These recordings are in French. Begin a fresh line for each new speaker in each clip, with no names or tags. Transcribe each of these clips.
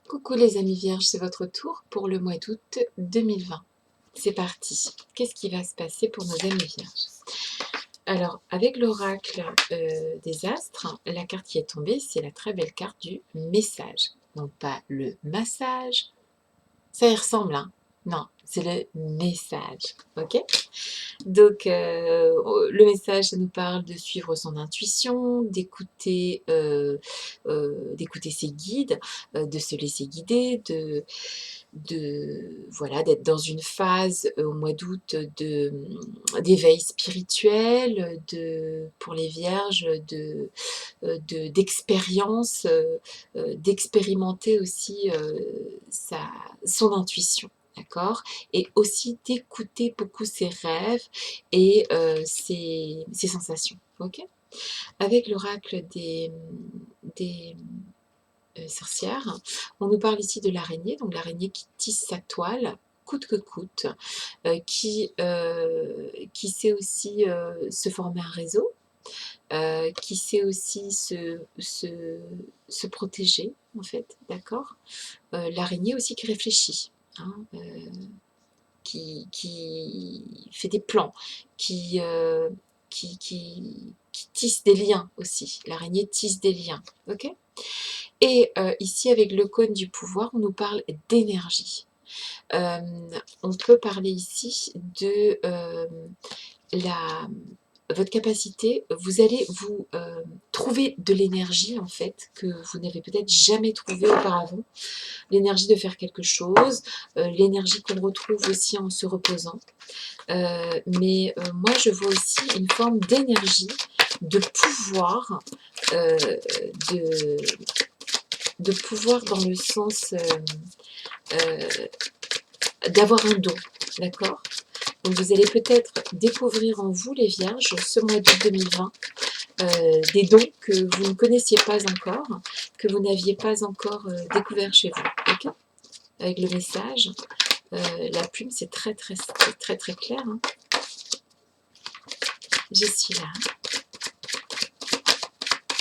Coucou les amis vierges, c'est votre tour pour le mois d'août 2020. C'est parti. Qu'est-ce qui va se passer pour nos amis vierges? Alors, avec l'oracle des astres, la carte qui est tombée, c'est la très belle carte du message. Non pas le massage, ça y ressemble, hein? Non, c'est le message, ok? Donc, le message, ça nous parle de suivre son intuition, d'écouter ses guides, de se laisser guider, voilà, d'être dans une phase au mois d'août d'éveil spirituel, pour les vierges, d'expérience, d'expérimenter aussi son intuition. D'accord. Et aussi d'écouter beaucoup ses rêves et ses sensations. Ok. Avec l'oracle des sorcières, on nous parle ici de l'araignée, donc l'araignée qui tisse sa toile coûte que coûte, qui sait aussi se former un réseau, qui sait aussi se protéger, en fait, d'accord. L'araignée aussi qui réfléchit, hein, qui fait des plans, qui tisse des liens aussi. L'araignée tisse des liens, ok. Et ici, avec le cône du pouvoir, on nous parle d'énergie. On peut parler ici de votre capacité, vous allez vous trouver de l'énergie en fait que vous n'avez peut-être jamais trouvé auparavant, l'énergie de faire quelque chose, l'énergie qu'on retrouve aussi en se reposant. Mais moi je vois aussi une forme d'énergie, de pouvoir, de pouvoir dans le sens d'avoir un don, d'accord. Donc vous allez peut-être découvrir en vous les vierges ce mois d'août 2020 des dons que vous ne connaissiez pas encore, que vous n'aviez pas encore découvert chez vous. Okay, avec le message, la plume c'est très clair. Hein. Je suis là.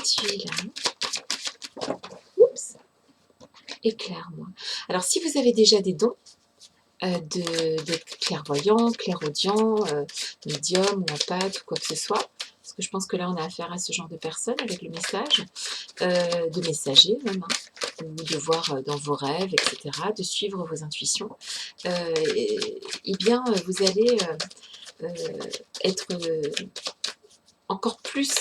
Tu es là. Oups. Éclaire-moi. Alors si vous avez déjà des dons, d'être clairvoyant, clairaudient, médium ou empathe ou quoi que ce soit, parce que je pense que là on a affaire à ce genre de personnes avec le message, de messager même, hein, ou de voir dans vos rêves, etc., de suivre vos intuitions, et bien vous allez être encore plus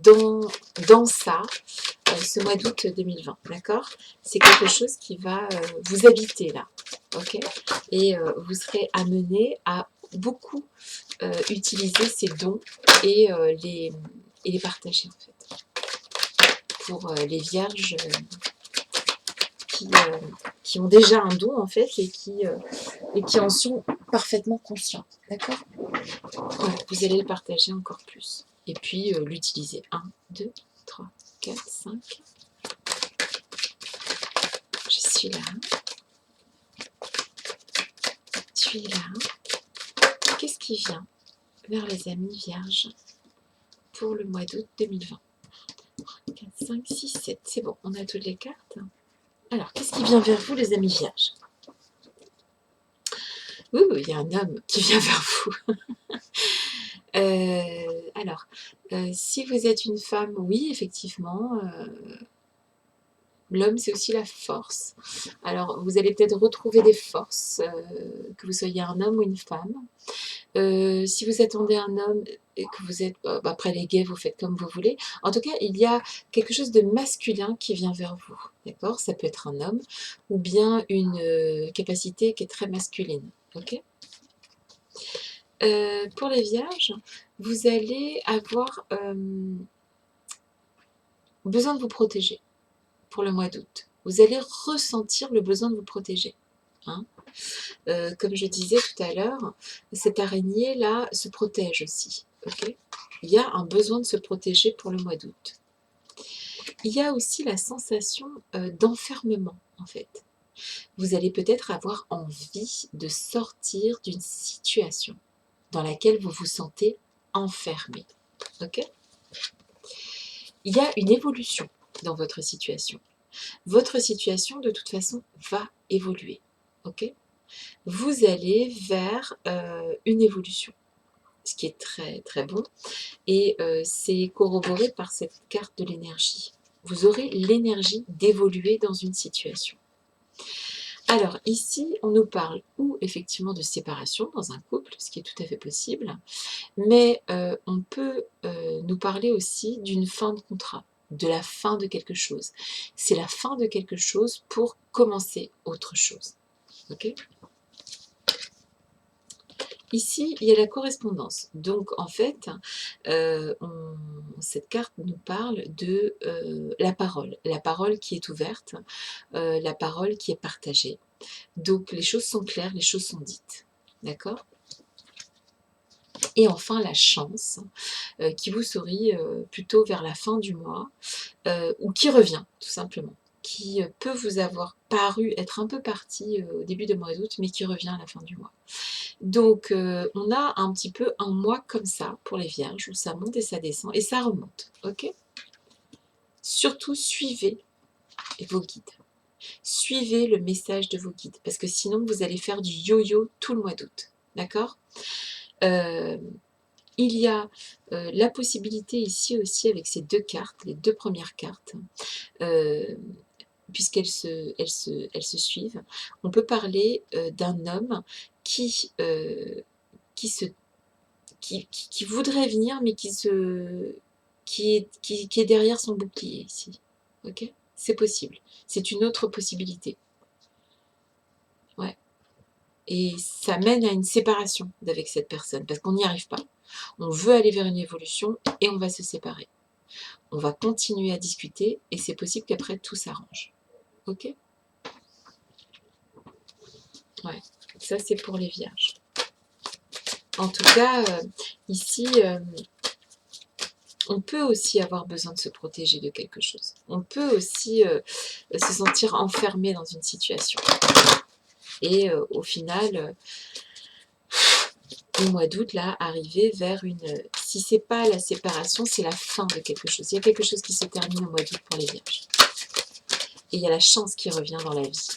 dans ça ce mois d'août 2020, d'accord. C'est quelque chose qui va vous habiter là, ok. Et vous serez amené à beaucoup utiliser ces dons et les partager en fait. Pour les vierges qui ont déjà un don en fait et qui en sont parfaitement conscients, d'accord. Voilà, vous allez le partager encore plus. Et puis l'utiliser. 1, 2, 3, 4, 5. Je suis là. Tu es là. Qu'est-ce qui vient vers les amis vierges pour le mois d'août 2020? 4, 5, 6, 7. C'est bon, on a toutes les cartes. Alors, qu'est-ce qui vient vers vous, les amis vierges? Ouh, il y a un homme qui vient vers vous. Alors, si vous êtes une femme, oui, effectivement, l'homme, c'est aussi la force. Alors, vous allez peut-être retrouver des forces, que vous soyez un homme ou une femme. Si vous attendez un homme et que vous êtes... après les gays, vous faites comme vous voulez. En tout cas, il y a quelque chose de masculin qui vient vers vous. D'accord? Ça peut être un homme ou bien une capacité qui est très masculine. Ok? Pour les vierges, vous allez avoir besoin de vous protéger pour le mois d'août. Vous allez ressentir le besoin de vous protéger. Hein. Comme je disais tout à l'heure, cette araignée-là se protège aussi. Okay, il y a un besoin de se protéger pour le mois d'août. Il y a aussi la sensation d'enfermement, en fait. Vous allez peut-être avoir envie de sortir d'une situation dans laquelle vous vous sentez enfermé. Okay, il y a une évolution dans votre situation. votre situation de toute façon va évoluer. Ok? Vous allez vers une évolution, ce qui est très très bon, et c'est corroboré par cette carte de l'énergie. Vous aurez l'énergie d'évoluer dans une situation. Alors ici, on nous parle ou effectivement de séparation dans un couple, ce qui est tout à fait possible, mais on peut nous parler aussi d'une fin de contrat, de la fin de quelque chose. C'est la fin de quelque chose pour commencer autre chose. Ok ? Ici, il y a la correspondance. Donc, en fait, cette carte nous parle de la parole qui est ouverte, la parole qui est partagée. Donc, les choses sont claires, les choses sont dites. D'accord ? Et enfin, la chance, qui vous sourit plutôt vers la fin du mois, ou qui revient, tout simplement, qui peut vous avoir paru être un peu parti au début du mois d'août, mais qui revient à la fin du mois. Donc, on a un petit peu un mois comme ça pour les vierges, où ça monte et ça descend, et ça remonte, ok ? Surtout, suivez vos guides. Suivez le message de vos guides, parce que sinon, vous allez faire du yo-yo tout le mois d'août, d'accord ? Il y a la possibilité ici aussi, avec ces deux cartes, les deux premières cartes, puisqu'elles se suivent, on peut parler d'un homme qui, qui voudrait venir, mais qui est derrière son bouclier ici. Ok ? C'est possible. C'est une autre possibilité. Ouais. Et ça mène à une séparation avec cette personne, parce qu'on n'y arrive pas. On veut aller vers une évolution et on va se séparer. On va continuer à discuter et c'est possible qu'après tout s'arrange. Ok ? Ouais. Ça, c'est pour les vierges. En tout cas, ici, on peut aussi avoir besoin de se protéger de quelque chose. On peut aussi se sentir enfermé dans une situation. Et au final, au mois d'août, là, arriver vers une... Si c'est pas la séparation, c'est la fin de quelque chose. Il y a quelque chose qui se termine au mois d'août pour les vierges. Et il y a la chance qui revient dans la vie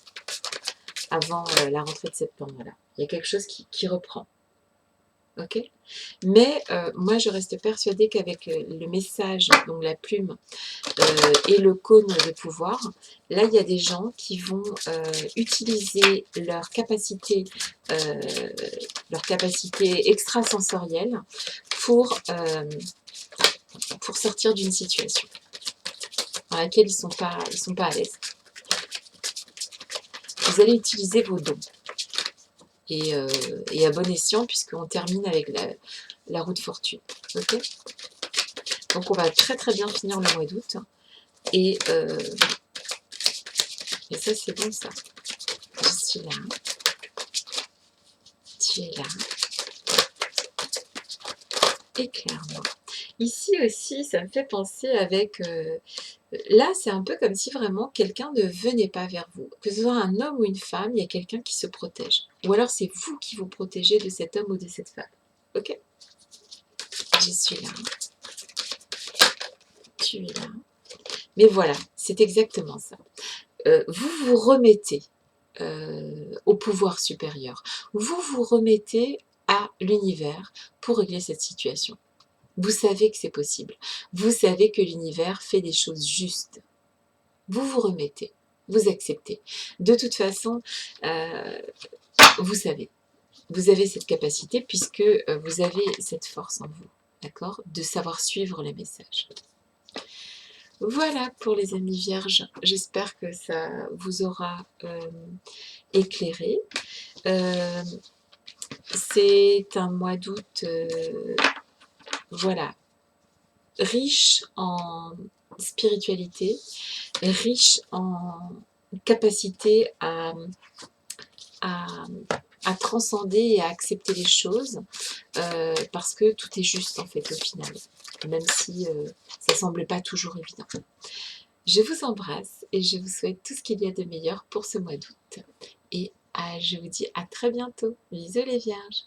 avant la rentrée de septembre. Là. Il y a quelque chose qui reprend. Ok ? Mais moi, je reste persuadée qu'avec le message, donc la plume et le cône de pouvoir, là, il y a des gens qui vont utiliser leur capacité extrasensorielle pour sortir d'une situation dans laquelle ils sont pas à l'aise. Vous allez utiliser vos dons. Et à bon escient, puisqu'on termine avec la roue de fortune. Okay ? Donc on va très très bien finir le mois d'août. Et ça c'est bon ça. Je suis là. Tu es là. Éclaire-moi. Ici aussi, ça me fait penser avec... là, c'est un peu comme si vraiment quelqu'un ne venait pas vers vous. Que ce soit un homme ou une femme, il y a quelqu'un qui se protège. Ou alors c'est vous qui vous protégez de cet homme ou de cette femme. Ok ? Je suis là. Tu es là. Mais voilà, c'est exactement ça. Vous vous remettez au pouvoir supérieur. Vous vous remettez à l'univers pour régler cette situation. Vous savez que c'est possible. Vous savez que l'univers fait des choses justes. Vous vous remettez. Vous acceptez. De toute façon, vous savez. Vous avez cette capacité puisque vous avez cette force en vous. D'accord ? De savoir suivre les messages. Voilà pour les amis vierges. J'espère que ça vous aura éclairé. C'est un mois d'août, voilà, riche en spiritualité, riche en capacité à transcender et à accepter les choses, parce que tout est juste en fait au final, même si ça ne semble pas toujours évident. Je vous embrasse et je vous souhaite tout ce qu'il y a de meilleur pour ce mois d'août. Et je vous dis à très bientôt. Bisous les vierges.